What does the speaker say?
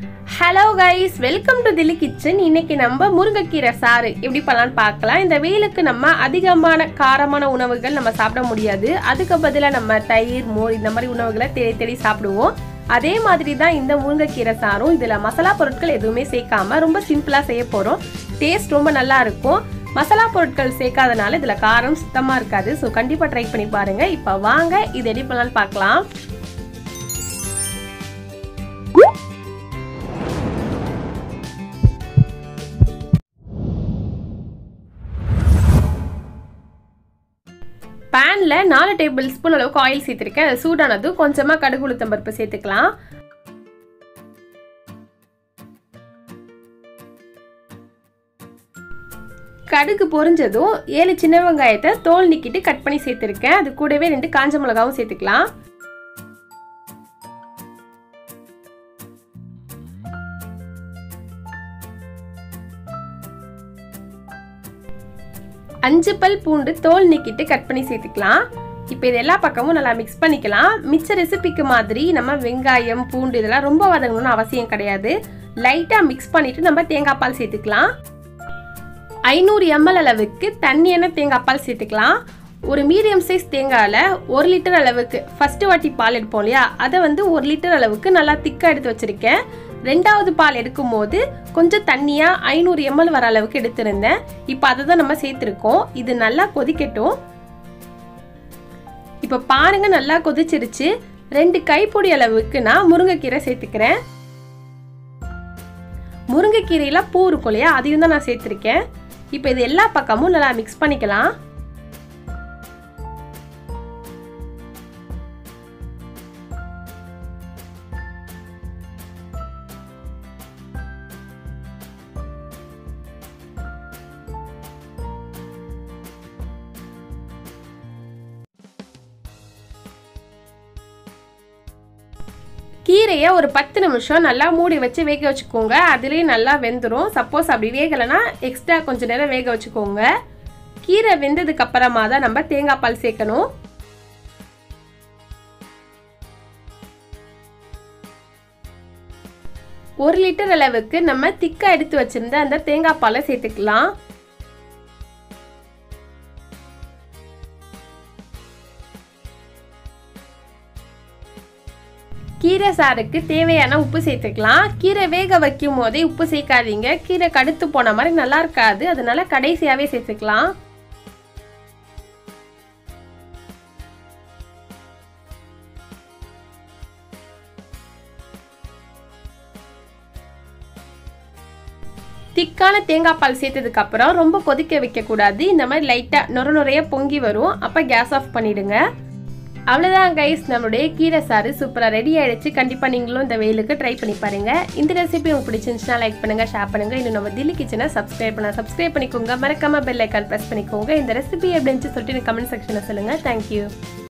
Hello guys, welcome to Dilly Kitchen. இன்னைக்கு நம்ம முருங்கைக்கீரை சாறு எப்படி பண்ணலாம்னு பார்க்கலாம். இந்த வெயிலுக்கு நம்ம அதிகமான காரமான உணவுகள் நம்ம சாப்பிட முடியாது. அதுக்கு பதிலா நம்ம தயிர், மோர் இந்த மாதிரி உணவுகளை தேடி சாப்பிடுவோம். அதே மாதிரி தான் இந்த முருங்கைக்கீரை சாறும். இதுல மசாலா பொருட்கள் எதுவுமே சேர்க்காம ரொம்ப சிம்பிளா செய்ய போறோம். டேஸ்ட் ரொம்ப நல்லா இருக்கும். மசாலா பொருட்கள் சேர்க்காதனால இதுல காரம் சுத்தமா இருக்காது. சோ கண்டிப்பா ட்ரை பண்ணி பாருங்க. இப்போ வாங்க இது எப்படி பண்ணலாம்னு பார்க்கலாம். பேன்ல 4 டேபிள் ஸ்பூன் அளவுக்கு ஆயில் சேர்த்திருக்கேன். அது சூடானது கொஞ்சமா கடுகு உளுத்தம் பருப்பு சேர்த்துக்கலாம். கடுகு பொரிஞ்சதும் 7 சின்ன வெங்காயத்தை தோல் நீக்கிட்டு கட் பண்ணி சேர்த்திருக்கேன். அது கூடவே 2 காஞ்ச மிளகாவும் சேர்த்துக்கலாம். அஞ்சு பல் பூண்டு தோல் நீக்கிட்டு கட் பண்ணி சேர்த்துக்கலாம். இப்போ இது எல்லா பக்கமும் நல்லா மிக்ஸ் பண்ணிக்கலாம். மிச்ச ரெசிபிக்கு மாதிரி நம்ம வெங்காயம் பூண்டு இதெல்லாம் ரொம்ப வதங்கணும்னு அவசியம் கிடையாது. லைட்டாக மிக்ஸ் பண்ணிட்டு நம்ம தேங்காய் பால் சேர்த்துக்கலாம். 500 ml அளவுக்கு தண்ணியான தேங்காய் பால் சேர்த்துக்கலாம். ஒரு மீடியம் சைஸ் தேங்காயில் 1 லிட்டர் அளவுக்கு ஃபர்ஸ்ட் வாட்டி பால் எடுப்போம் இல்லையா, அதை 1 லிட்டர் அளவுக்கு நல்லா திக்காக எடுத்து வச்சிருக்கேன். ரெண்டாவது பால் எடுக்கும் போது கொஞ்சம் தண்ணியா 500 ml வர அளவுக்கு எடுத்திருந்தேன். இப்போ அதை தான் நம்ம சேர்த்திருக்கோம். இது நல்லா கொதிக்கட்டும். இப்போ பாருங்க நல்லா கொதிச்சிருச்சு. 2 கைப்பிடி அளவுக்கு நான் முருங்கைக்கீரை சேர்த்துக்கிறேன். முருங்கைக்கீரையில பூ இருக்கும் இல்லையா, அதையும் தான் நான் சேர்த்திருக்கேன். இப்போ இது எல்லா பக்கமும் நல்லா மிக்ஸ் பண்ணிக்கலாம். கீரையை ஒரு 10 நிமிஷம் நல்லா மூடி வச்சு வேக வச்சுக்கோங்க. அதுலேயே நல்லா வெந்துடும். சப்போஸ் அப்படி வேகலைன்னா எக்ஸ்ட்ரா கொஞ்சம் நேரம் வேக வச்சுக்கோங்க. கீரை வெந்ததுக்கு அப்புறமா தான் நம்ம தேங்காய் பால் சேர்க்கணும். ஒரு லிட்டர் அளவுக்கு நம்ம திக்கா எடுத்து வச்சிருந்த அந்த தேங்காய் பாலை சேர்த்துக்கலாம். கீரை சாருக்கு தேவையான உப்பு சேர்த்துக்கலாம். கீரை வேக வைக்கும் போதே உப்பு சேர்க்காதீங்க. கீரை கடுத்து போன மாதிரி நல்லா இருக்காது. அதனால கடைசியாவே சேர்த்துக்கலாம். திக்கான தேங்காய் பால் சேர்த்ததுக்கு அப்புறம் ரொம்ப கொதிக்க வைக்க கூடாது. இந்த மாதிரி லைட்டா நுரைய பொங்கி வரும். அப்ப கேஸ் ஆஃப் பண்ணிடுங்க. அவ்வளோதான் கைஸ், நம்மளுடைய கீரை சாறு சூப்பராக ரெடி ஆயிடுச்சு. கண்டிப்பாக நீங்களும் இந்த வெயிலுக்கு ட்ரை பண்ணி பாருங்க. இந்த ரெசிபி உங்களுக்கு பிடிச்சிருந்துச்சுன்னா லைக் பண்ணுங்க, ஷேர் பண்ணுங்க. இன்னும் நம்ம தில்லி கிச்சனை சப்ஸ்கிரைப் பண்ணிக்கோங்க. மறக்காம பெல் ஐக்கான் ப்ரெஸ் பண்ணிக்கோங்க. இந்த ரெசிபி எப்படின்னு சொல்லிட்டு கமெண்ட் செக்ஷனில் சொல்லுங்க. தேங்க்யூ.